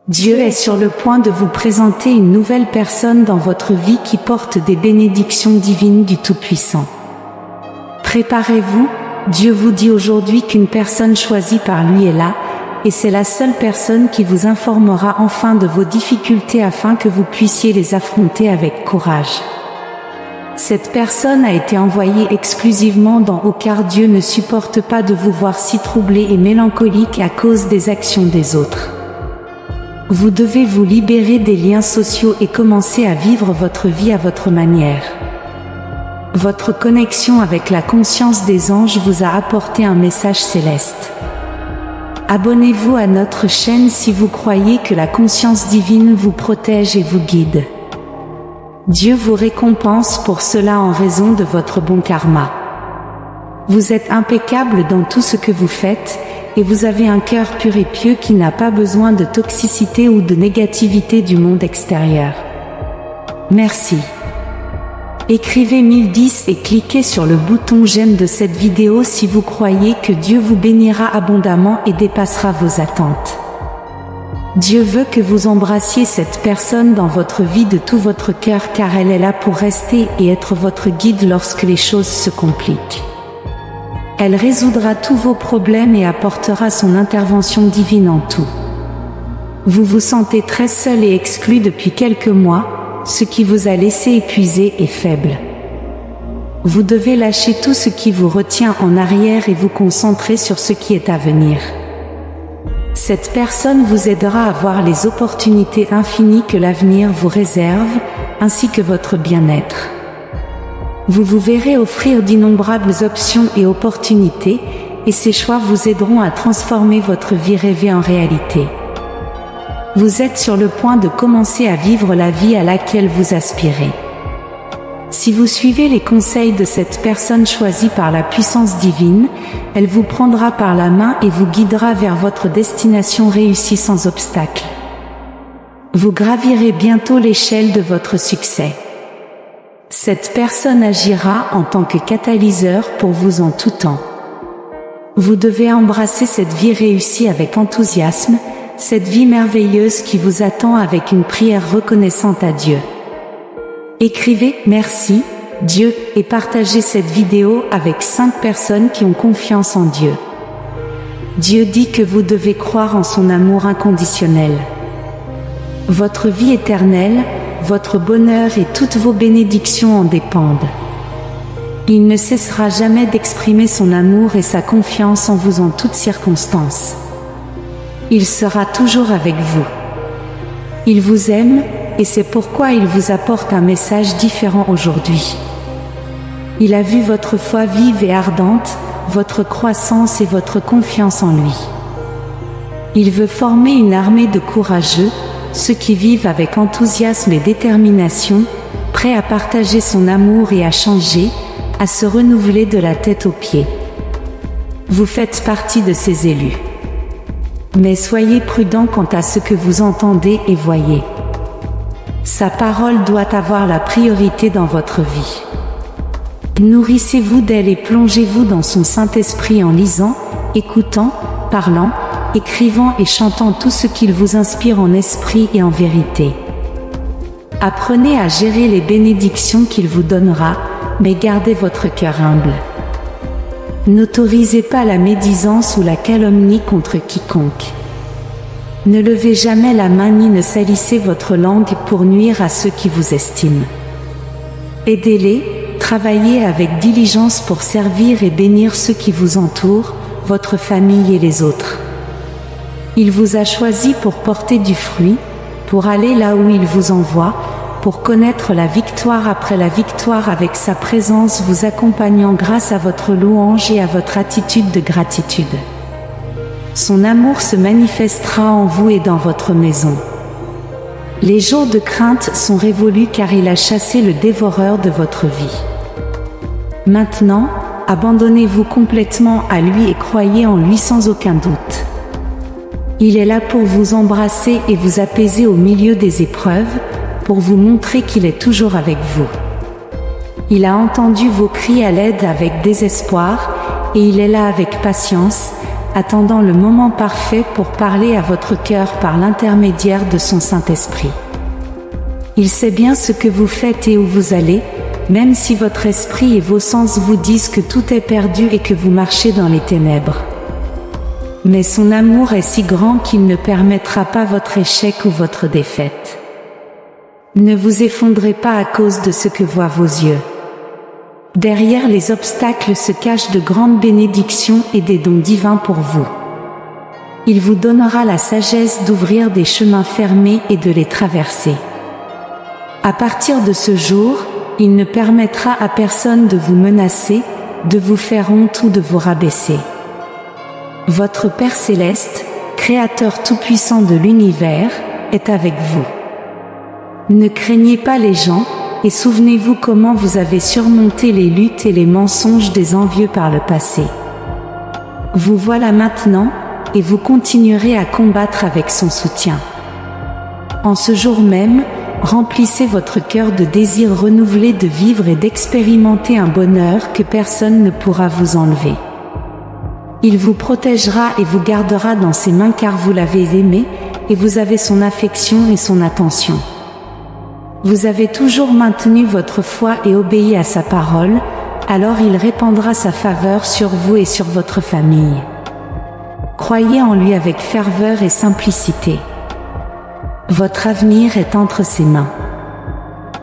Dieu est sur le point de vous présenter une nouvelle personne dans votre vie qui porte des bénédictions divines du Tout-Puissant. Préparez-vous, Dieu vous dit aujourd'hui qu'une personne choisie par lui est là, et c'est la seule personne qui vous informera enfin de vos difficultés afin que vous puissiez les affronter avec courage. Cette personne a été envoyée exclusivement d'en haut car Dieu ne supporte pas de vous voir si troublé et mélancolique à cause des actions des autres. Vous devez vous libérer des liens sociaux et commencer à vivre votre vie à votre manière. Votre connexion avec la conscience des anges vous a apporté un message céleste. Abonnez-vous à notre chaîne si vous croyez que la conscience divine vous protège et vous guide. Dieu vous récompense pour cela en raison de votre bon karma. Vous êtes impeccable dans tout ce que vous faites, et vous avez un cœur pur et pieux qui n'a pas besoin de toxicité ou de négativité du monde extérieur. Merci. Écrivez 1010 et cliquez sur le bouton j'aime de cette vidéo si vous croyez que Dieu vous bénira abondamment et dépassera vos attentes. Dieu veut que vous embrassiez cette personne dans votre vie de tout votre cœur car elle est là pour rester et être votre guide lorsque les choses se compliquent. Elle résoudra tous vos problèmes et apportera son intervention divine en tout. Vous vous sentez très seul et exclu depuis quelques mois, ce qui vous a laissé épuisé et faible. Vous devez lâcher tout ce qui vous retient en arrière et vous concentrer sur ce qui est à venir. Cette personne vous aidera à voir les opportunités infinies que l'avenir vous réserve, ainsi que votre bien-être. Vous vous verrez offrir d'innombrables options et opportunités, et ces choix vous aideront à transformer votre vie rêvée en réalité. Vous êtes sur le point de commencer à vivre la vie à laquelle vous aspirez. Si vous suivez les conseils de cette personne choisie par la puissance divine, elle vous prendra par la main et vous guidera vers votre destination réussie sans obstacle. Vous gravirez bientôt l'échelle de votre succès. Cette personne agira en tant que catalyseur pour vous en tout temps. Vous devez embrasser cette vie réussie avec enthousiasme, cette vie merveilleuse qui vous attend avec une prière reconnaissante à Dieu. Écrivez « Merci, Dieu » et partagez cette vidéo avec 5 personnes qui ont confiance en Dieu. Dieu dit que vous devez croire en son amour inconditionnel. Votre vie éternelle, votre bonheur et toutes vos bénédictions en dépendent. Il ne cessera jamais d'exprimer son amour et sa confiance en vous en toutes circonstances. Il sera toujours avec vous. Il vous aime, et c'est pourquoi il vous apporte un message différent aujourd'hui. Il a vu votre foi vive et ardente, votre croissance et votre confiance en lui. Il veut former une armée de courageux, ceux qui vivent avec enthousiasme et détermination, prêts à partager son amour et à changer, à se renouveler de la tête aux pieds. Vous faites partie de ces élus. Mais soyez prudents quant à ce que vous entendez et voyez. Sa parole doit avoir la priorité dans votre vie. Nourrissez-vous d'elle et plongez-vous dans son Saint-Esprit en lisant, écoutant, parlant, écrivant et chantant tout ce qu'il vous inspire en esprit et en vérité. Apprenez à gérer les bénédictions qu'il vous donnera, mais gardez votre cœur humble. N'autorisez pas la médisance ou la calomnie contre quiconque. Ne levez jamais la main ni ne salissez votre langue pour nuire à ceux qui vous estiment. Aidez-les, travaillez avec diligence pour servir et bénir ceux qui vous entourent, votre famille et les autres. Il vous a choisi pour porter du fruit, pour aller là où il vous envoie, pour connaître la victoire après la victoire avec sa présence vous accompagnant grâce à votre louange et à votre attitude de gratitude. Son amour se manifestera en vous et dans votre maison. Les jours de crainte sont révolus car il a chassé le dévoreur de votre vie. Maintenant, abandonnez-vous complètement à lui et croyez en lui sans aucun doute. Il est là pour vous embrasser et vous apaiser au milieu des épreuves, pour vous montrer qu'il est toujours avec vous. Il a entendu vos cris à l'aide avec désespoir, et il est là avec patience, attendant le moment parfait pour parler à votre cœur par l'intermédiaire de son Saint-Esprit. Il sait bien ce que vous faites et où vous allez, même si votre esprit et vos sens vous disent que tout est perdu et que vous marchez dans les ténèbres. Mais son amour est si grand qu'il ne permettra pas votre échec ou votre défaite. Ne vous effondrez pas à cause de ce que voient vos yeux. Derrière les obstacles se cachent de grandes bénédictions et des dons divins pour vous. Il vous donnera la sagesse d'ouvrir des chemins fermés et de les traverser. À partir de ce jour, il ne permettra à personne de vous menacer, de vous faire honte ou de vous rabaisser. Votre Père céleste, Créateur tout-puissant de l'univers, est avec vous. Ne craignez pas les gens, et souvenez-vous comment vous avez surmonté les luttes et les mensonges des envieux par le passé. Vous voilà maintenant, et vous continuerez à combattre avec son soutien. En ce jour même, remplissez votre cœur de désirs renouvelés de vivre et d'expérimenter un bonheur que personne ne pourra vous enlever. Il vous protégera et vous gardera dans ses mains car vous l'avez aimé, et vous avez son affection et son attention. Vous avez toujours maintenu votre foi et obéi à sa parole, alors il répandra sa faveur sur vous et sur votre famille. Croyez en lui avec ferveur et simplicité. Votre avenir est entre ses mains.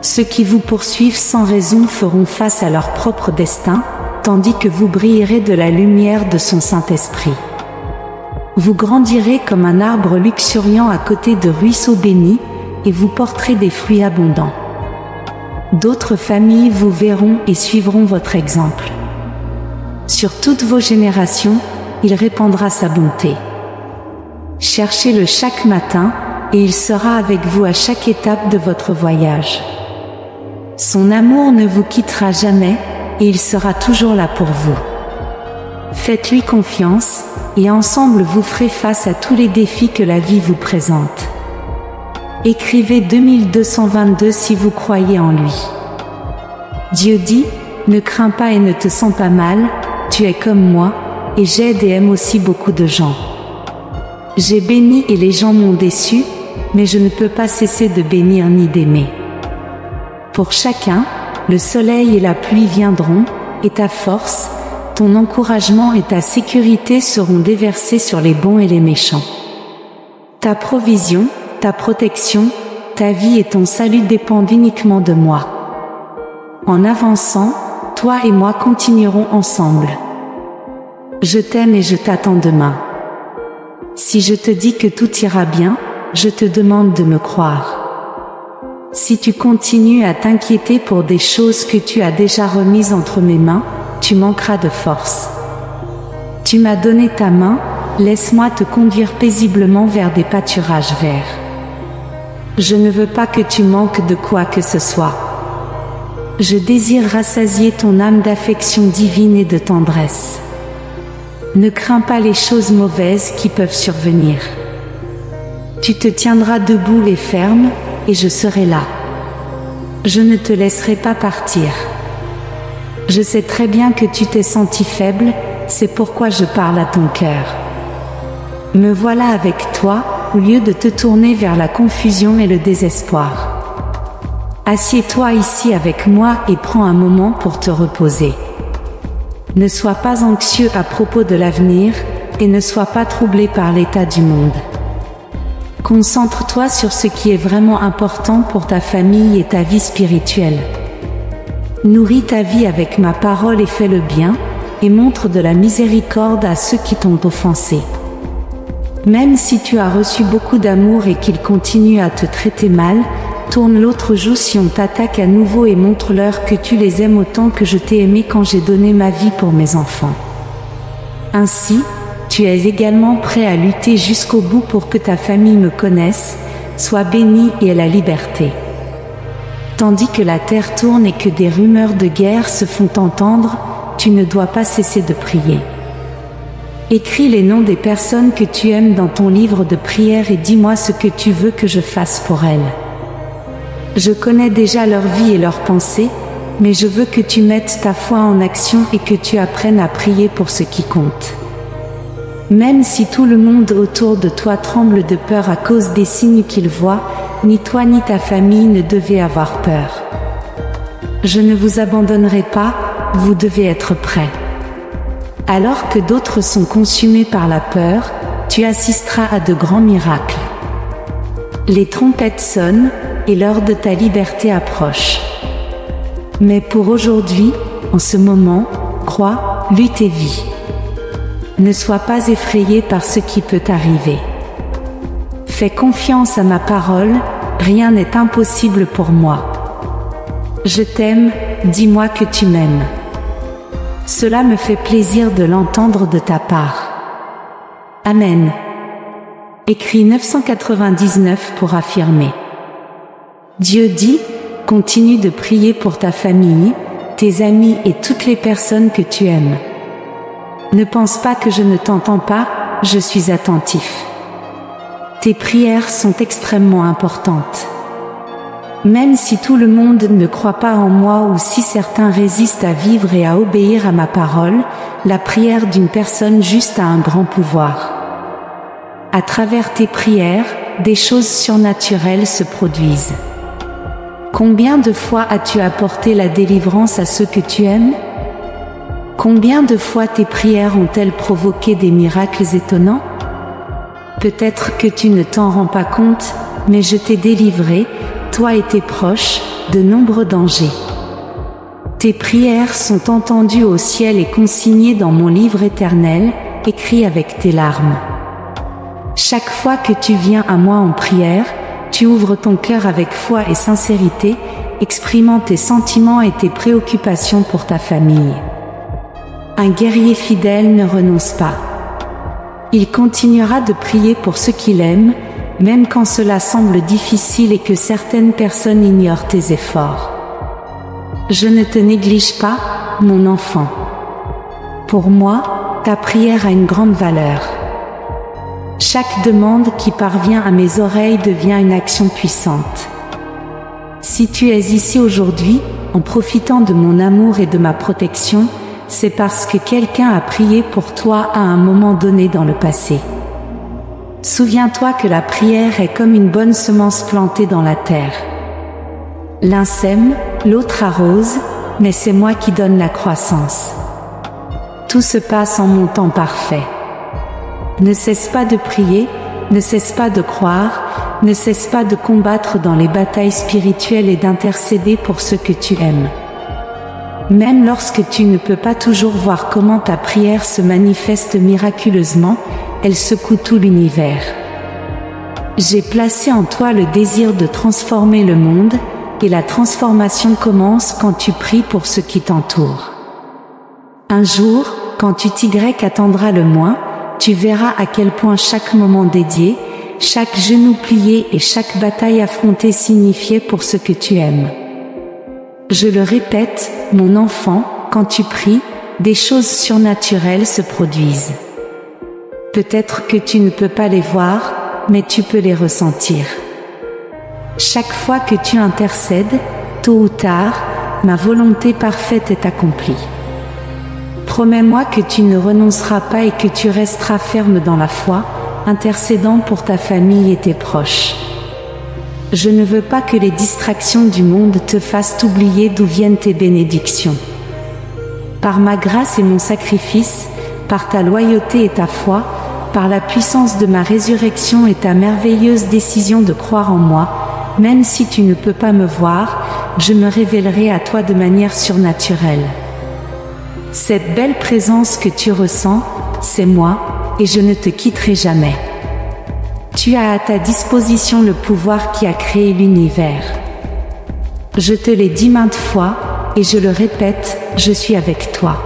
Ceux qui vous poursuivent sans raison feront face à leur propre destin, tandis que vous brillerez de la lumière de son Saint-Esprit. Vous grandirez comme un arbre luxuriant à côté de ruisseaux bénis, et vous porterez des fruits abondants. D'autres familles vous verront et suivront votre exemple. Sur toutes vos générations, il répandra sa bonté. Cherchez-le chaque matin, et il sera avec vous à chaque étape de votre voyage. Son amour ne vous quittera jamais, et il sera toujours là pour vous. Faites-lui confiance, et ensemble vous ferez face à tous les défis que la vie vous présente. Écrivez 2222 si vous croyez en lui. Dieu dit, ne crains pas et ne te sens pas mal, tu es comme moi, et j'aide et aime aussi beaucoup de gens. J'ai béni et les gens m'ont déçu, mais je ne peux pas cesser de bénir ni d'aimer. Pour chacun, le soleil et la pluie viendront, et ta force, ton encouragement et ta sécurité seront déversés sur les bons et les méchants. Ta provision, ta protection, ta vie et ton salut dépendent uniquement de moi. En avançant, toi et moi continuerons ensemble. Je t'aime et je t'attends demain. Si je te dis que tout ira bien, je te demande de me croire. Si tu continues à t'inquiéter pour des choses que tu as déjà remises entre mes mains, tu manqueras de force. Tu m'as donné ta main, laisse-moi te conduire paisiblement vers des pâturages verts. Je ne veux pas que tu manques de quoi que ce soit. Je désire rassasier ton âme d'affection divine et de tendresse. Ne crains pas les choses mauvaises qui peuvent survenir. Tu te tiendras debout et ferme, et je serai là. Je ne te laisserai pas partir. Je sais très bien que tu t'es senti faible, c'est pourquoi je parle à ton cœur. Me voilà avec toi, au lieu de te tourner vers la confusion et le désespoir. Assieds-toi ici avec moi et prends un moment pour te reposer. Ne sois pas anxieux à propos de l'avenir, et ne sois pas troublé par l'état du monde. Concentre-toi sur ce qui est vraiment important pour ta famille et ta vie spirituelle. Nourris ta vie avec ma parole et fais le bien, et montre de la miséricorde à ceux qui t'ont offensé. Même si tu as reçu beaucoup d'amour et qu'ils continuent à te traiter mal, tourne l'autre joue si on t'attaque à nouveau et montre-leur que tu les aimes autant que je t'ai aimé quand j'ai donné ma vie pour mes enfants. Ainsi, tu es également prêt à lutter jusqu'au bout pour que ta famille me connaisse, soit bénie et ait la liberté. Tandis que la terre tourne et que des rumeurs de guerre se font entendre, tu ne dois pas cesser de prier. Écris les noms des personnes que tu aimes dans ton livre de prière et dis-moi ce que tu veux que je fasse pour elles. Je connais déjà leur vie et leurs pensées, mais je veux que tu mettes ta foi en action et que tu apprennes à prier pour ce qui compte. Même si tout le monde autour de toi tremble de peur à cause des signes qu'il voit, ni toi ni ta famille ne devez avoir peur. Je ne vous abandonnerai pas, vous devez être prêts. Alors que d'autres sont consumés par la peur, tu assisteras à de grands miracles. Les trompettes sonnent, et l'heure de ta liberté approche. Mais pour aujourd'hui, en ce moment, crois, lutte et vis. Ne sois pas effrayé par ce qui peut arriver. Fais confiance à ma parole, rien n'est impossible pour moi. Je t'aime, dis-moi que tu m'aimes. Cela me fait plaisir de l'entendre de ta part. Amen. Écrit 999 pour affirmer. Dieu dit, continue de prier pour ta famille, tes amis et toutes les personnes que tu aimes. Ne pense pas que je ne t'entends pas, je suis attentif. Tes prières sont extrêmement importantes. Même si tout le monde ne croit pas en moi ou si certains résistent à vivre et à obéir à ma parole, la prière d'une personne juste a un grand pouvoir. À travers tes prières, des choses surnaturelles se produisent. Combien de fois as-tu apporté la délivrance à ceux que tu aimes? Combien de fois tes prières ont-elles provoqué des miracles étonnants? Peut-être que tu ne t'en rends pas compte, mais je t'ai délivré, toi et tes proches, de nombreux dangers. Tes prières sont entendues au ciel et consignées dans mon livre éternel, écrit avec tes larmes. Chaque fois que tu viens à moi en prière, tu ouvres ton cœur avec foi et sincérité, exprimant tes sentiments et tes préoccupations pour ta famille. Un guerrier fidèle ne renonce pas. Il continuera de prier pour ceux qu'il aime, même quand cela semble difficile et que certaines personnes ignorent tes efforts. Je ne te néglige pas, mon enfant. Pour moi, ta prière a une grande valeur. Chaque demande qui parvient à mes oreilles devient une action puissante. Si tu es ici aujourd'hui, en profitant de mon amour et de ma protection, c'est parce que quelqu'un a prié pour toi à un moment donné dans le passé. Souviens-toi que la prière est comme une bonne semence plantée dans la terre. L'un sème, l'autre arrose, mais c'est moi qui donne la croissance. Tout se passe en mon temps parfait. Ne cesse pas de prier, ne cesse pas de croire, ne cesse pas de combattre dans les batailles spirituelles et d'intercéder pour ceux que tu aimes. Même lorsque tu ne peux pas toujours voir comment ta prière se manifeste miraculeusement, elle secoue tout l'univers. J'ai placé en toi le désir de transformer le monde, et la transformation commence quand tu pries pour ceux qui t'entourent. Un jour, quand tu attendras le moins, tu verras à quel point chaque moment dédié, chaque genou plié et chaque bataille affrontée signifiait pour ce que tu aimes. Je le répète, mon enfant, quand tu pries, des choses surnaturelles se produisent. Peut-être que tu ne peux pas les voir, mais tu peux les ressentir. Chaque fois que tu intercèdes, tôt ou tard, ma volonté parfaite est accomplie. Promets-moi que tu ne renonceras pas et que tu resteras ferme dans la foi, intercédant pour ta famille et tes proches. Je ne veux pas que les distractions du monde te fassent oublier d'où viennent tes bénédictions. Par ma grâce et mon sacrifice, par ta loyauté et ta foi, par la puissance de ma résurrection et ta merveilleuse décision de croire en moi, même si tu ne peux pas me voir, je me révélerai à toi de manière surnaturelle. Cette belle présence que tu ressens, c'est moi, et je ne te quitterai jamais. Tu as à ta disposition le pouvoir qui a créé l'univers. Je te l'ai dit maintes fois, et je le répète, je suis avec toi.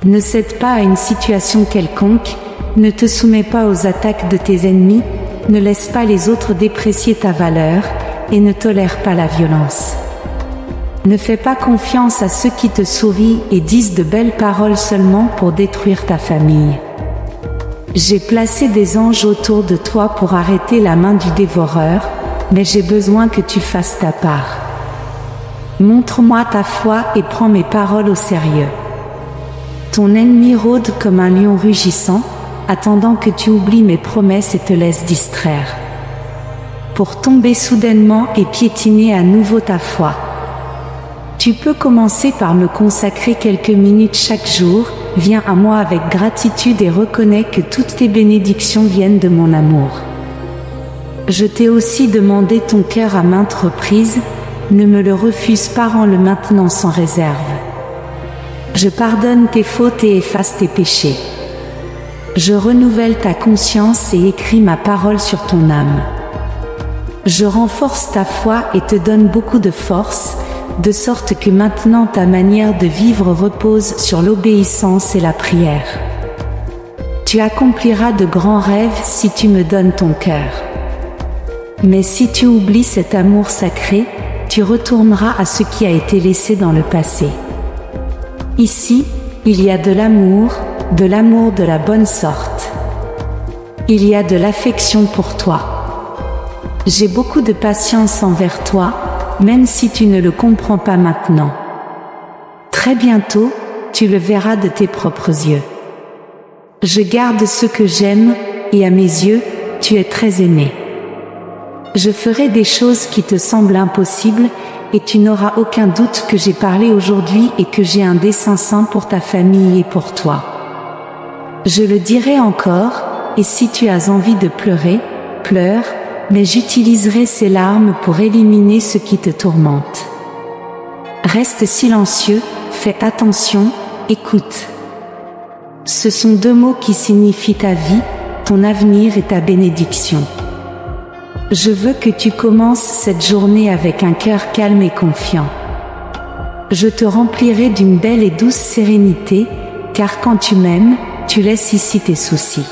Ne cède pas à une situation quelconque, ne te soumets pas aux attaques de tes ennemis, ne laisse pas les autres déprécier ta valeur, et ne tolère pas la violence. Ne fais pas confiance à ceux qui te sourient et disent de belles paroles seulement pour détruire ta famille. J'ai placé des anges autour de toi pour arrêter la main du dévoreur, mais j'ai besoin que tu fasses ta part. Montre-moi ta foi et prends mes paroles au sérieux. Ton ennemi rôde comme un lion rugissant, attendant que tu oublies mes promesses et te laisses distraire, pour tomber soudainement et piétiner à nouveau ta foi. Tu peux commencer par me consacrer quelques minutes chaque jour. Viens à moi avec gratitude et reconnais que toutes tes bénédictions viennent de mon amour. Je t'ai aussi demandé ton cœur à maintes reprises, ne me le refuse pas, rends-le maintenant sans réserve. Je pardonne tes fautes et efface tes péchés. Je renouvelle ta conscience et écris ma parole sur ton âme. Je renforce ta foi et te donne beaucoup de force, de sorte que maintenant ta manière de vivre repose sur l'obéissance et la prière. Tu accompliras de grands rêves si tu me donnes ton cœur. Mais si tu oublies cet amour sacré, tu retourneras à ce qui a été laissé dans le passé. Ici, il y a de l'amour de la bonne sorte. Il y a de l'affection pour toi. J'ai beaucoup de patience envers toi, même si tu ne le comprends pas maintenant. Très bientôt, tu le verras de tes propres yeux. Je garde ce que j'aime, et à mes yeux, tu es très aimé. Je ferai des choses qui te semblent impossibles, et tu n'auras aucun doute que j'ai parlé aujourd'hui et que j'ai un dessein saint pour ta famille et pour toi. Je le dirai encore, et si tu as envie de pleurer, pleure, mais j'utiliserai ces larmes pour éliminer ce qui te tourmente. Reste silencieux, fais attention, écoute. Ce sont deux mots qui signifient ta vie, ton avenir et ta bénédiction. Je veux que tu commences cette journée avec un cœur calme et confiant. Je te remplirai d'une belle et douce sérénité, car quand tu m'aimes, tu laisses ici tes soucis.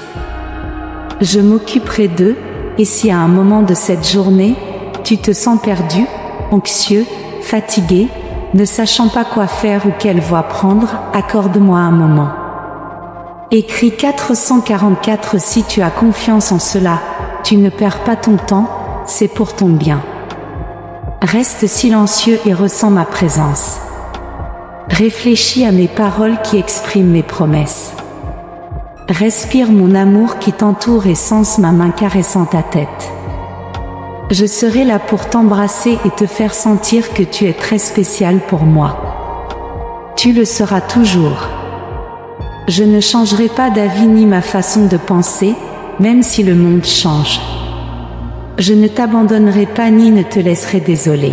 Je m'occuperai d'eux, et si à un moment de cette journée, tu te sens perdu, anxieux, fatigué, ne sachant pas quoi faire ou quelle voie prendre, accorde-moi un moment. Écris 444 si tu as confiance en cela, tu ne perds pas ton temps, c'est pour ton bien. Reste silencieux et ressens ma présence. Réfléchis à mes paroles qui expriment mes promesses. Respire mon amour qui t'entoure et sens ma main caressant ta tête. Je serai là pour t'embrasser et te faire sentir que tu es très spécial pour moi. Tu le seras toujours. Je ne changerai pas d'avis ni ma façon de penser, même si le monde change. Je ne t'abandonnerai pas ni ne te laisserai désolé.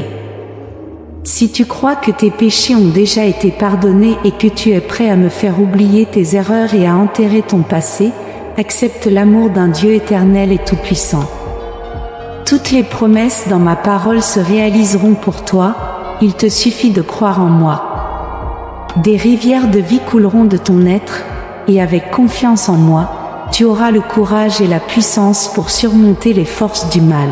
Si tu crois que tes péchés ont déjà été pardonnés et que tu es prêt à me faire oublier tes erreurs et à enterrer ton passé, accepte l'amour d'un Dieu éternel et tout-puissant. Toutes les promesses dans ma parole se réaliseront pour toi, il te suffit de croire en moi. Des rivières de vie couleront de ton être, et avec confiance en moi, tu auras le courage et la puissance pour surmonter les forces du mal.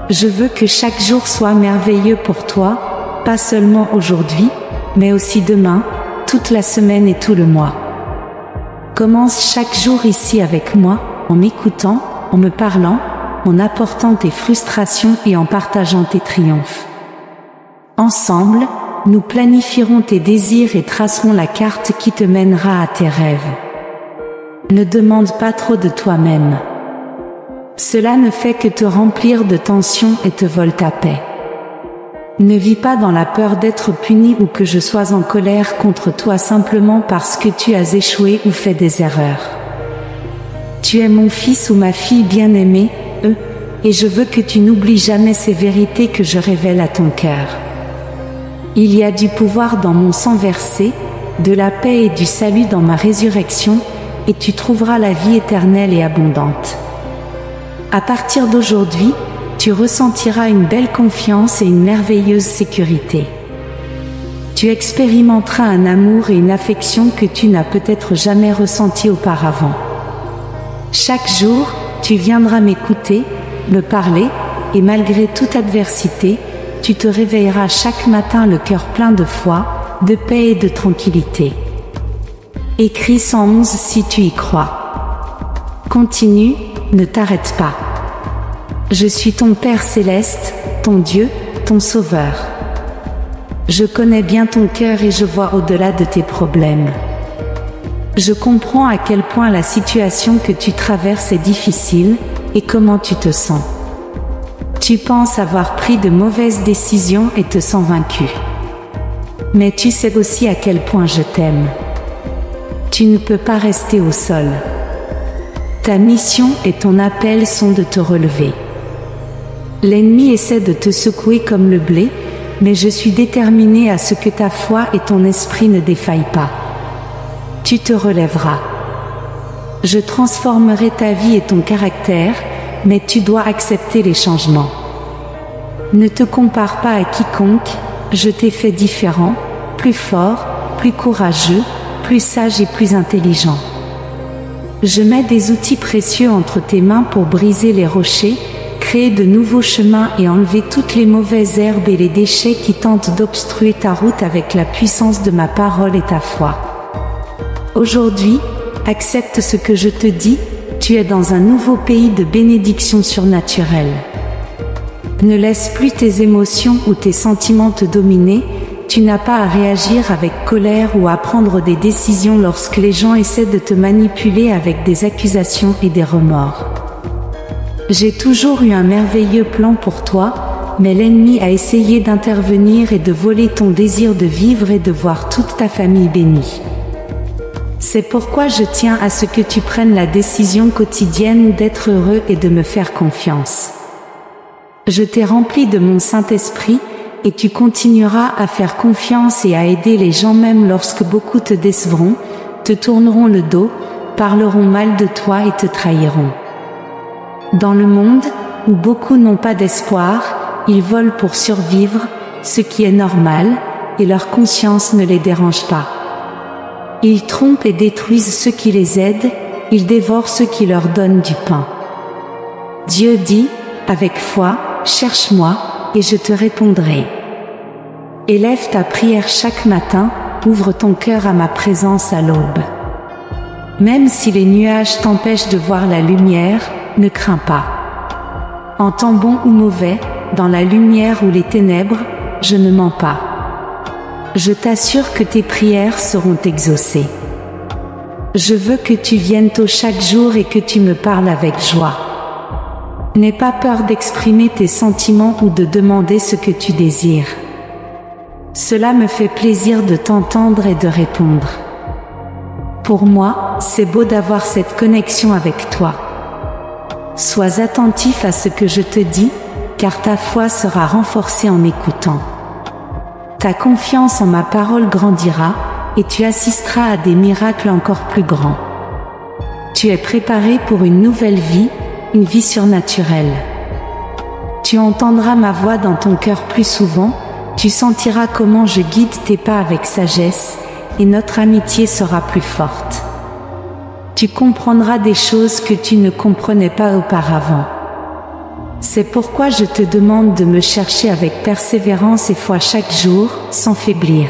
Je veux que chaque jour soit merveilleux pour toi, pas seulement aujourd'hui, mais aussi demain, toute la semaine et tout le mois. Commence chaque jour ici avec moi, en m'écoutant, en me parlant, en apportant tes frustrations et en partageant tes triomphes. Ensemble, nous planifierons tes désirs et tracerons la carte qui te mènera à tes rêves. Ne demande pas trop de toi-même. Cela ne fait que te remplir de tension et te vole ta paix. Ne vis pas dans la peur d'être puni ou que je sois en colère contre toi simplement parce que tu as échoué ou fait des erreurs. Tu es mon fils ou ma fille bien-aimée, et je veux que tu n'oublies jamais ces vérités que je révèle à ton cœur. Il y a du pouvoir dans mon sang versé, de la paix et du salut dans ma résurrection, et tu trouveras la vie éternelle et abondante. À partir d'aujourd'hui, tu ressentiras une belle confiance et une merveilleuse sécurité. Tu expérimenteras un amour et une affection que tu n'as peut-être jamais ressenti auparavant. Chaque jour, tu viendras m'écouter, me parler, et malgré toute adversité, tu te réveilleras chaque matin le cœur plein de foi, de paix et de tranquillité. Écris 111 si tu y crois. Continue, ne t'arrête pas. Je suis ton Père céleste, ton Dieu, ton Sauveur. Je connais bien ton cœur et je vois au-delà de tes problèmes. Je comprends à quel point la situation que tu traverses est difficile, et comment tu te sens. Tu penses avoir pris de mauvaises décisions et te sens vaincu. Mais tu sais aussi à quel point je t'aime. Tu ne peux pas rester au sol. Ta mission et ton appel sont de te relever. L'ennemi essaie de te secouer comme le blé, mais je suis déterminé à ce que ta foi et ton esprit ne défaillent pas. Tu te relèveras. Je transformerai ta vie et ton caractère, mais tu dois accepter les changements. Ne te compare pas à quiconque, je t'ai fait différent, plus fort, plus courageux, plus sage et plus intelligent. Je mets des outils précieux entre tes mains pour briser les rochers, créer de nouveaux chemins et enlever toutes les mauvaises herbes et les déchets qui tentent d'obstruer ta route avec la puissance de ma parole et ta foi. Aujourd'hui, accepte ce que je te dis, tu es dans un nouveau pays de bénédictions surnaturelles. Ne laisse plus tes émotions ou tes sentiments te dominer, tu n'as pas à réagir avec colère ou à prendre des décisions lorsque les gens essaient de te manipuler avec des accusations et des remords. J'ai toujours eu un merveilleux plan pour toi, mais l'ennemi a essayé d'intervenir et de voler ton désir de vivre et de voir toute ta famille bénie. C'est pourquoi je tiens à ce que tu prennes la décision quotidienne d'être heureux et de me faire confiance. Je t'ai rempli de mon Saint-Esprit, et tu continueras à faire confiance et à aider les gens même lorsque beaucoup te décevront, te tourneront le dos, parleront mal de toi et te trahiront. Dans le monde, où beaucoup n'ont pas d'espoir, ils volent pour survivre, ce qui est normal, et leur conscience ne les dérange pas. Ils trompent et détruisent ceux qui les aident, ils dévorent ceux qui leur donnent du pain. Dieu dit, avec foi, cherche-moi, et je te répondrai. Élève ta prière chaque matin, ouvre ton cœur à ma présence à l'aube. Même si les nuages t'empêchent de voir la lumière, ne crains pas. En temps bon ou mauvais, dans la lumière ou les ténèbres, je ne mens pas. Je t'assure que tes prières seront exaucées. Je veux que tu viennes tôt chaque jour et que tu me parles avec joie. N'aie pas peur d'exprimer tes sentiments ou de demander ce que tu désires. Cela me fait plaisir de t'entendre et de répondre. Pour moi, c'est beau d'avoir cette connexion avec toi. Sois attentif à ce que je te dis, car ta foi sera renforcée en m'écoutant. Ta confiance en ma parole grandira, et tu assisteras à des miracles encore plus grands. Tu es préparé pour une nouvelle vie, une vie surnaturelle. Tu entendras ma voix dans ton cœur plus souvent, tu sentiras comment je guide tes pas avec sagesse, et notre amitié sera plus forte. Tu comprendras des choses que tu ne comprenais pas auparavant. C'est pourquoi je te demande de me chercher avec persévérance et foi chaque jour, sans faiblir.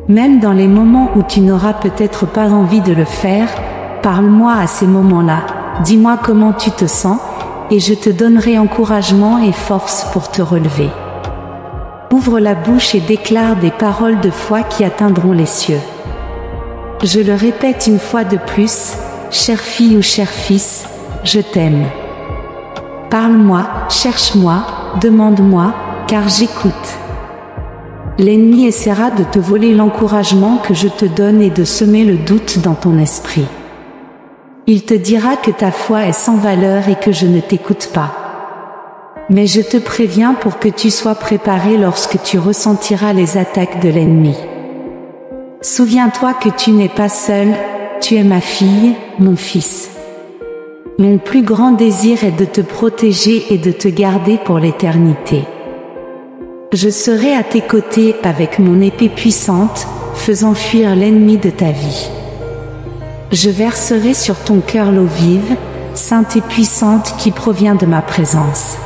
Même dans les moments où tu n'auras peut-être pas envie de le faire, parle-moi à ces moments-là, dis-moi comment tu te sens, et je te donnerai encouragement et force pour te relever. Ouvre la bouche et déclare des paroles de foi qui atteindront les cieux. Je le répète une fois de plus, chère fille ou cher fils, je t'aime. Parle-moi, cherche-moi, demande-moi, car j'écoute. L'ennemi essaiera de te voler l'encouragement que je te donne et de semer le doute dans ton esprit. Il te dira que ta foi est sans valeur et que je ne t'écoute pas. Mais je te préviens pour que tu sois préparé lorsque tu ressentiras les attaques de l'ennemi. Souviens-toi que tu n'es pas seul, tu es ma fille, mon fils. Mon plus grand désir est de te protéger et de te garder pour l'éternité. Je serai à tes côtés avec mon épée puissante, faisant fuir l'ennemi de ta vie. Je verserai sur ton cœur l'eau vive, sainte et puissante qui provient de ma présence.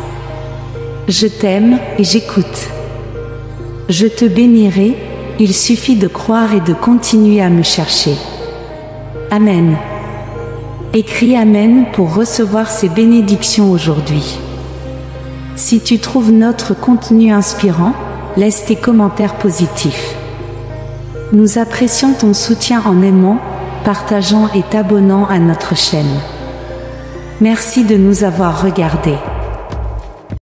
Je t'aime et j'écoute. Je te bénirai, il suffit de croire et de continuer à me chercher. Amen. Écris Amen pour recevoir ces bénédictions aujourd'hui. Si tu trouves notre contenu inspirant, laisse tes commentaires positifs. Nous apprécions ton soutien en aimant, partageant et t'abonnant à notre chaîne. Merci de nous avoir regardés.